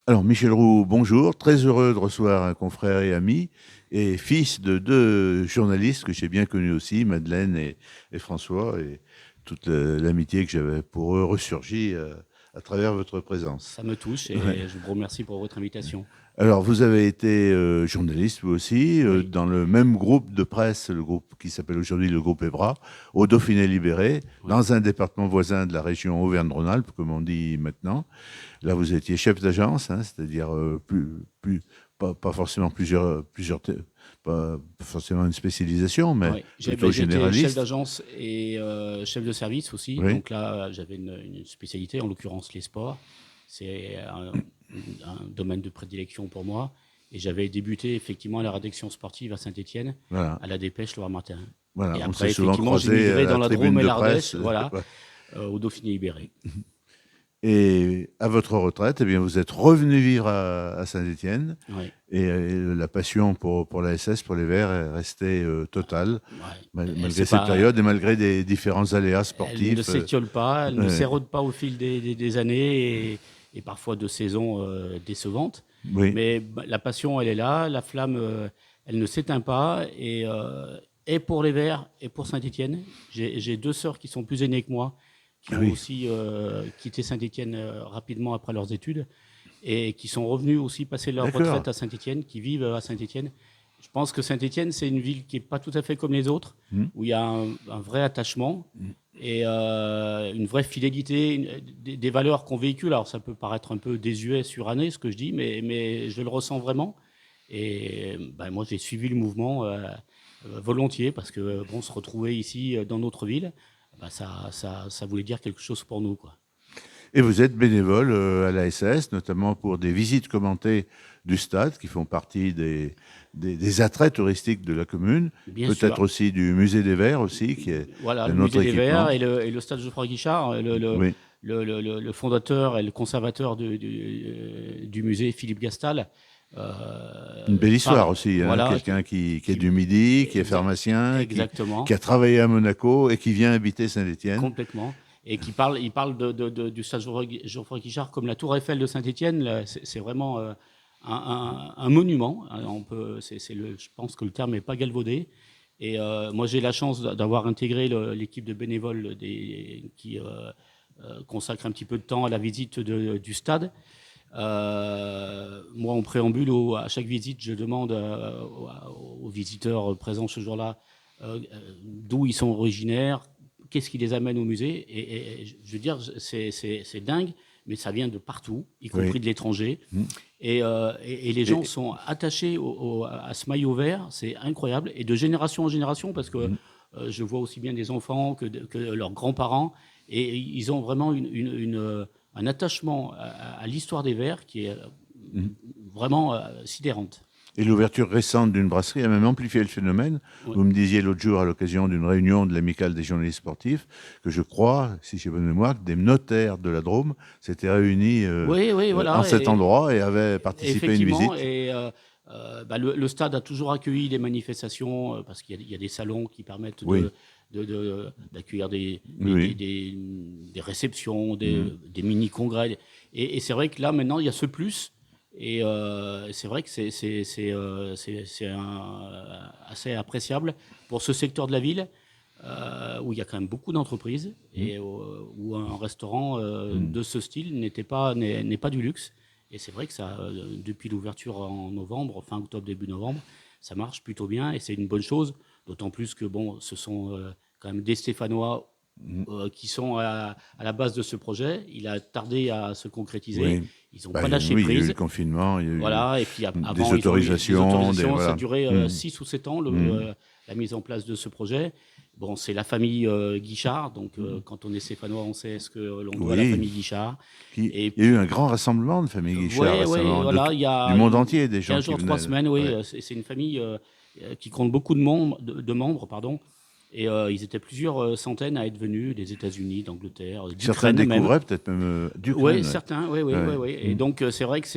Alors, Michel Roux, bonjour. Très heureux de recevoir un confrère et ami et fils de deux journalistes que j'ai bien connus aussi, Madeleine et François, et toute l'amitié que j'avais pour eux ressurgit à travers votre présence. Ça me touche Ouais. et je vous remercie pour votre invitation. Alors, vous avez été journaliste, vous aussi, Oui, dans le même groupe de presse, le groupe qui s'appelle aujourd'hui le groupe EBRA, au Dauphiné Libéré, oui. dans un département voisin de la région Auvergne-Rhône-Alpes, comme on dit maintenant. Là, vous étiez chef d'agence, hein, c'est-à-dire pas forcément pas forcément une spécialisation, mais Oui. plutôt J'ai été chef généraliste. d'agence et chef de service aussi. Oui, Donc là, j'avais une spécialité, en l'occurrence les sports. C'est un domaine de prédilection pour moi. Et j'avais débuté effectivement à la rédaction sportive à Saint-Étienne, voilà. à la Dépêche Loire-Martin. Voilà, Et on s'est après, souvent effectivement, j'ai croisés migré à dans la la Drôme tribune et de presse. l'Ardèche, voilà, au Dauphiné Libéré. Et à votre retraite, eh bien, vous êtes revenu vivre à Saint-Étienne Oui. et la passion pour la SS, pour les Verts, est restée totale, Ouais. malgré C'est cette pas, période et malgré des différents aléas Elle ne sportifs. s'étiole pas, elle ne Euh, s'érode pas au fil des années et parfois de saisons décevantes. oui, Mais la passion, elle est là, la flamme, elle ne s'éteint pas. Et pour les Verts et pour Saint-Étienne, j'ai deux sœurs qui sont plus aînées que moi, qui ah ont oui, aussi quitté Saint-Étienne rapidement après leurs études et qui sont revenues aussi passer leur d'accord. retraite à Saint-Étienne, qui vivent à Saint-Étienne. Je pense que Saint-Étienne, c'est une ville qui n'est pas tout à fait comme les autres, Hmm. où il y a un vrai attachement et une vraie fidélité, des valeurs qu'on véhicule. Alors ça peut paraître un peu désuet, suranné ce que je dis, mais je le ressens vraiment. Et ben, moi j'ai suivi le mouvement volontiers parce que bon, se retrouver ici dans notre ville, ben, ça voulait dire quelque chose pour nous, quoi. Et vous êtes bénévole à la SS, notamment pour des visites commentées du stade, qui font partie des attraits touristiques de la commune, Bien peut-être sûr. aussi du musée des Verts aussi, qui est Voilà, le un musée autre des Verts équipement. et le stade Geoffroy Guichard, Oui, le fondateur et le conservateur du musée, Philippe Gastal, une belle histoire aussi, hein, voilà, quelqu'un qui est qui- du Midi, qui est exa- pharmacien, qui exactement, a travaillé à Monaco et qui vient habiter Saint-Étienne. complètement, et il parle du stade Geoffroy Guichard comme la tour Eiffel de Saint-Étienne. C'est vraiment un monument, hein. Je pense que le terme n'est pas galvaudé. Et moi, j'ai la chance d'avoir intégré l'équipe de bénévoles qui consacre un petit peu de temps à la visite du stade. Moi, en préambule, à chaque visite, je demande aux visiteurs présents ce jour-là d'où ils sont originaires, qu'est-ce qui les amène au musée. Et je veux dire, c'est dingue, mais ça vient de partout, y Oui. compris de l'étranger. Mm. Et les gens Et, sont attachés à ce maillot vert, c'est incroyable, et de génération en génération, parce que mm, je vois aussi bien des enfants que leurs grands-parents, et ils ont vraiment un attachement à l'histoire des Verts qui est mm. vraiment sidérante. Et l'ouverture récente d'une brasserie a même amplifié le phénomène. Ouais. Vous me disiez l'autre jour, à l'occasion d'une réunion de l'amicale des journalistes sportifs, que je crois, si j'ai bonne mémoire, que des notaires de la Drôme s'étaient réunis Oui, oui, en voilà, cet endroit et avaient participé à une effectivement. visite. Bah, le stade a toujours accueilli des manifestations parce qu'il y a des salons qui permettent Oui, d'accueillir oui. des réceptions, Mm, des mini-congrès. Et c'est vrai que là, maintenant, il y a ce plus. Et c'est vrai que assez appréciable pour ce secteur de la ville où il y a quand même beaucoup d'entreprises mm, et où un restaurant mm. de ce style n'est pas du luxe. Et c'est vrai que ça, depuis l'ouverture en novembre, fin octobre, début novembre, ça marche plutôt bien et c'est une bonne chose. D'autant plus que bon, ce sont quand même des Stéphanois Mm. qui sont à la base de ce projet. Il a tardé à se concrétiser. Oui. Ils n'ont Bah, pas lâché oui, il y a eu le prise. confinement, il y a eu Voilà. Et puis des avant, ils ont eu des autorisations, autorisations. Ça a voilà. duré Mm, 6 ou 7 ans, mm, la mise en place de ce projet. Bon, c'est la famille Guichard. Donc, mm. quand on est stéphanois, on sait ce que l'on doit à la Oui. famille Guichard. Et Il y a eu un grand rassemblement de famille Guichard ouais, ouais, récemment, voilà, du monde entier, des gens 15 qui jours, 3 venaient. semaines, oui, Ouais. c'est une famille qui compte beaucoup de membres, pardon. Et ils étaient plusieurs centaines à être venus des États-Unis, d'Angleterre, Certains d'Ukraine même. découvraient peut-être même Oui, d'Ukraine. Ouais. certains, oui, oui, oui, Ouais. oui. Et Mm. donc, c'est vrai que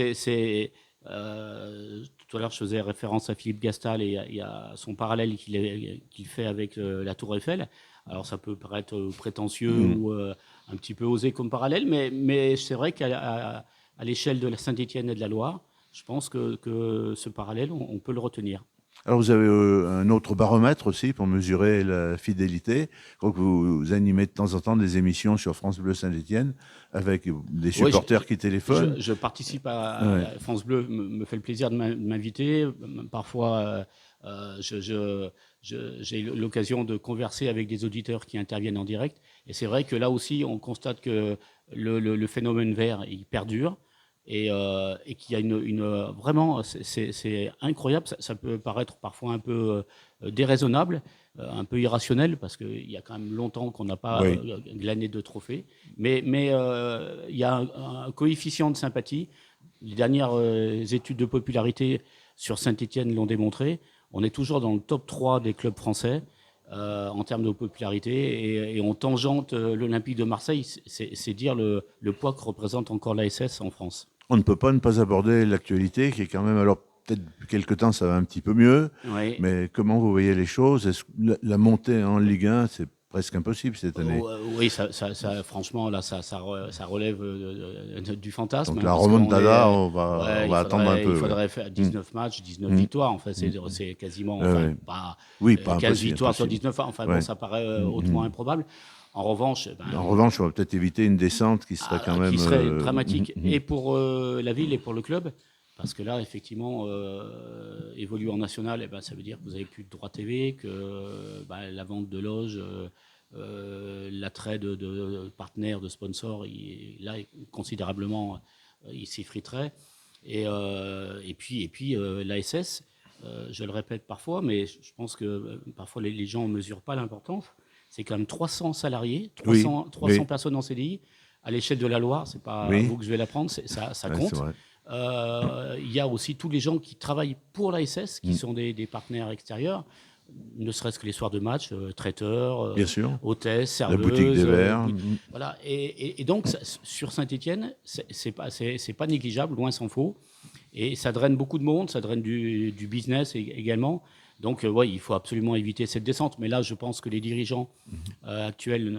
tout à l'heure, je faisais référence à Philippe Gastal et il y a son parallèle qu'il fait avec la Tour Eiffel. Alors, ça peut paraître prétentieux Mm. ou un petit peu osé comme parallèle, mais c'est vrai qu'à à l'échelle de la Saint-Étienne et de la Loire, je pense que ce parallèle, on peut le retenir. Alors, vous avez un autre baromètre aussi pour mesurer la fidélité. Je crois que vous animez de temps en temps des émissions sur France Bleu Saint-Étienne avec des Oui, supporters qui téléphonent. je participe Ouais. France Bleu, me fait le plaisir de m'inviter. Parfois, j'ai l'occasion de converser avec des auditeurs qui interviennent en direct. Et c'est vrai que là aussi, on constate que le phénomène vert, il perdure. Et qu'il y a vraiment, c'est incroyable. Ça peut paraître parfois un peu déraisonnable, un peu irrationnel, parce qu'il y a quand même longtemps qu'on n'a pas Oui. glané de trophées. Mais il y a un coefficient de sympathie. Les dernières études de popularité sur Saint-Étienne l'ont démontré. On est toujours dans le top 3 des clubs français en termes de popularité et on tangente l'Olympique de Marseille. C'est dire le poids que représente encore l'ASS en France. On ne peut pas ne pas aborder l'actualité qui est quand même, alors peut-être depuis quelque temps ça va un petit peu mieux, Oui. mais comment vous voyez les choses? Est-ce que la montée en Ligue 1, c'est presque impossible cette année? Oui, franchement, là, ça relève du fantasme. Donc Hein, la parce qu'on remontada, est, on ouais, va attendre un peu. il Ouais. faudrait faire 19 matchs, 19 victoires. En fait, c'est quasiment, enfin, Ouais. pas Oui, pas 15 impossible. victoires sur Impossible. 19. Enfin, bon, Ouais. ça paraît hautement improbable. En revanche, En revanche, on va peut-être éviter une descente qui serait quand même. qui serait dramatique et pour la ville et pour le club. Parce que là, effectivement, évoluer en national, ça veut dire que vous n'avez plus de droit TV, que la vente de loges, l'attrait de partenaires, de sponsors, là, considérablement, il s'effriterait. Et puis l'ASS, je le répète parfois, mais je pense que parfois les gens ne mesurent pas l'importance. C'est quand même 300 salariés, Oui, 300 oui, personnes en CDI. À l'échelle de la Loire, c'est pas à oui. vous que je vais l'apprendre, ça Ouais, c'est compte. vrai. Il y a aussi tous les gens qui travaillent pour l'ASS, qui Mm. sont des partenaires extérieurs, ne serait-ce que les soirs de match, traiteurs, Bien sûr. hôtesses, La boutique des serveuses. verres. Voilà. Et donc, sur Saint-Étienne, c'est pas négligeable, loin s'en faut. Et ça draine beaucoup de monde, ça draine du business également. Donc, oui, il faut absolument éviter cette descente. Mais là, je pense que les dirigeants actuels,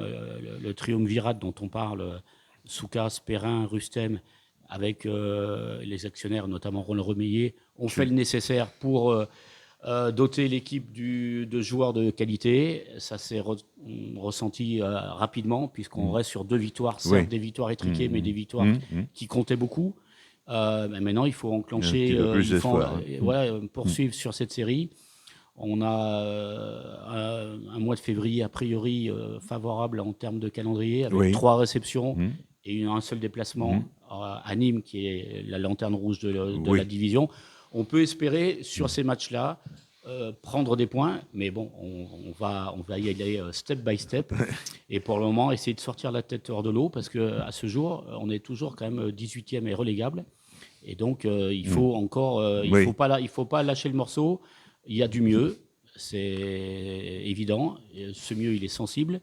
le triumvirat dont on parle, Soukas, Perrin, Rustem, avec les actionnaires, notamment Roland Remeillet, ont fait le nécessaire pour doter l'équipe de joueurs de qualité. Ça s'est ressenti rapidement, puisqu'on reste sur 2 victoires, certes Oui. des victoires étriquées, mais des victoires Mm. Mm. qui comptaient beaucoup. Mais maintenant, il faut enclencher, Un petit peu plus il faut d'espoir. poursuivre sur cette série. On a un mois de février, a priori, favorable en termes de calendrier, avec Oui. 3 réceptions Mm. et un seul déplacement à Nîmes, qui est la lanterne rouge de Oui. la division. On peut espérer, sur ces matchs-là, prendre des points, mais bon, on va y aller step by step. Et pour le moment, essayer de sortir la tête hors de l'eau, parce qu'à ce jour, on est toujours quand même 18e et relégable. Et donc, il faut encore, il Oui. faut pas lâcher le morceau. Il y a du mieux, c'est évident. Et ce mieux, il est sensible.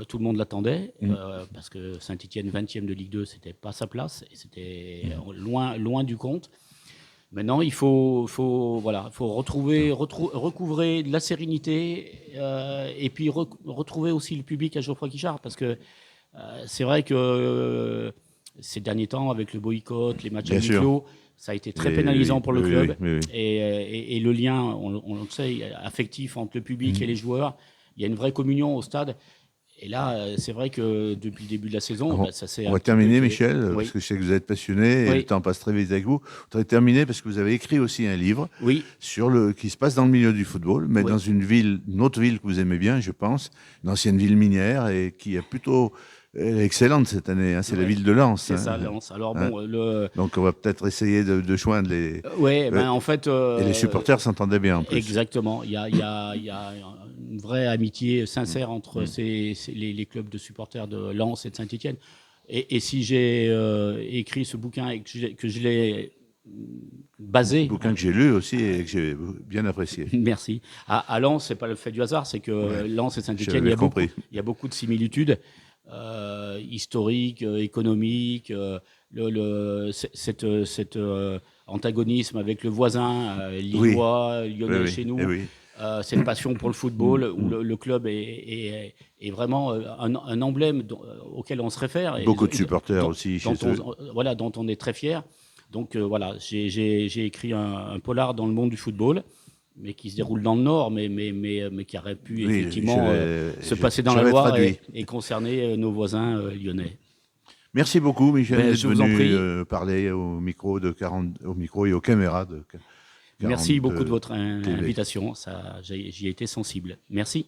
Tout le monde l'attendait, parce que Saint-Étienne, 20e de Ligue 2, c'était pas sa place, et c'était loin du compte. Maintenant, il faut recouvrer de la sérénité, et puis retrouver aussi le public à Geoffroy Guichard, parce que c'est vrai que ces derniers temps, avec le boycott, les matchs Bien sûr. amicaux, ça a été très Et pénalisant oui, pour le oui, club. oui, oui. Et le lien, on le sait, affectif entre le public et les joueurs, il y a une vraie communion au stade. Et là, c'est vrai que depuis le début de la saison, ça s'est On un va petit peu terminer, étiré. Michel, Oui. parce que je sais que vous êtes passionné et Oui. le temps passe très vite avec vous. On voudrait terminer parce que vous avez écrit aussi un livre Oui. qui se passe dans le milieu du football, mais Oui. dans une autre ville que vous aimez bien, je pense, une ancienne ville minière et qui est plutôt excellente cette année. Hein, c'est la Ouais. ville de Lens. C'est ça, Lens. Alors bon, Donc on va peut-être essayer de joindre les. ouais, en fait. Et les supporters s'entendaient bien en plus. Exactement. Il y a une vraie amitié sincère entre les clubs de supporters de Lens et de Saint-Étienne. Et si j'ai écrit ce bouquin et que je l'ai basé. Bouquin que j'ai lu aussi et que j'ai bien apprécié. Merci. À Lens, c'est pas le fait du hasard, c'est que Lens et Saint-Étienne, il y a beaucoup de similitudes historiques, économiques, cet antagonisme avec le voisin lillois, lyonnais chez nous. cette passion pour le football, où le club est vraiment un emblème auquel on se réfère. Beaucoup de supporters aussi chez eux. Voilà, dont on est très fier. Donc voilà, j'ai écrit un polar dans le monde du football, mais qui se déroule dans le Nord, mais qui aurait pu effectivement se passer dans la Loire et concerner nos voisins lyonnais. Merci beaucoup, Michel, d'être je vous en prie. parler au micro et aux caméras de 40 Merci beaucoup de votre TV. invitation. J'y ai été sensible. Merci.